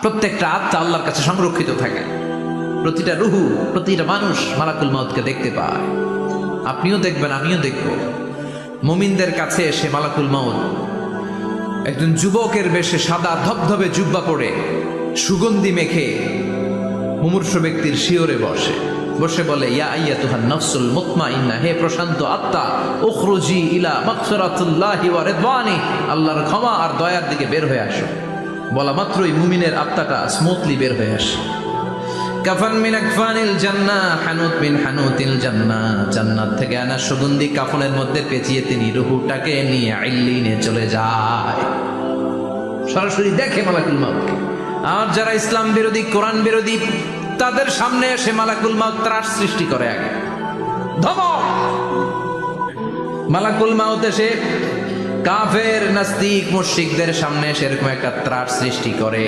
প্রত্যেকটা আত্মা আল্লাহর কাছে সংরক্ষিত থাকে। প্রতিটা রুহু, প্রতিটা মানুষ মালাকুল মউতকে দেখতে পায়। আপনিও দেখবেন, আমিও দেখব। মুমিনদের কাছে এসে মালাকুল মউত একজন যুবকের বেশে সাদা ধবধবে জুব্বা পরে সুগন্ধি মেখে মুমূর্ষ ব্যক্তির শিওরে বসে বসে বলে, ইয়া আইয়াতুহান নাফসুল মুতমাইন্না, হে প্রশান্ত আত্মা, উখরুজি ইলা মাগফিরাতুল্লাহি ওয়া রিদওয়ানি, আল্লাহর ক্ষমা আর দয়ার দিকে বের হয়ে আসো। বলা মাত্রই মুমিনের আত্মাটা স্মুথলি বের হয়ে আসে। কাফান মিন আকফানিল জান্নাহ, হানুত মিন হানুতিল জান্নাহ, জান্নাত থেকে আনা সুগন্ধি কাফনের মধ্যে পেঁচিয়ে তিনি রূহটাকে নিয়ে ইল্লিনে চলে যায়। সরাসরি দেখে মালাকুল মউতকে। আর যারা ইসলাম বিরোধী, কোরআন বিরোধী, তাদের সামনে এসে মালাকুল মউত ত্রাস সৃষ্টি করে। আগে ধমক, মালাকুল মউত এসে কাফের, নাস্তিক, মুশরিকদের সামনে সেরকম একটা ত্রাস সৃষ্টি করে।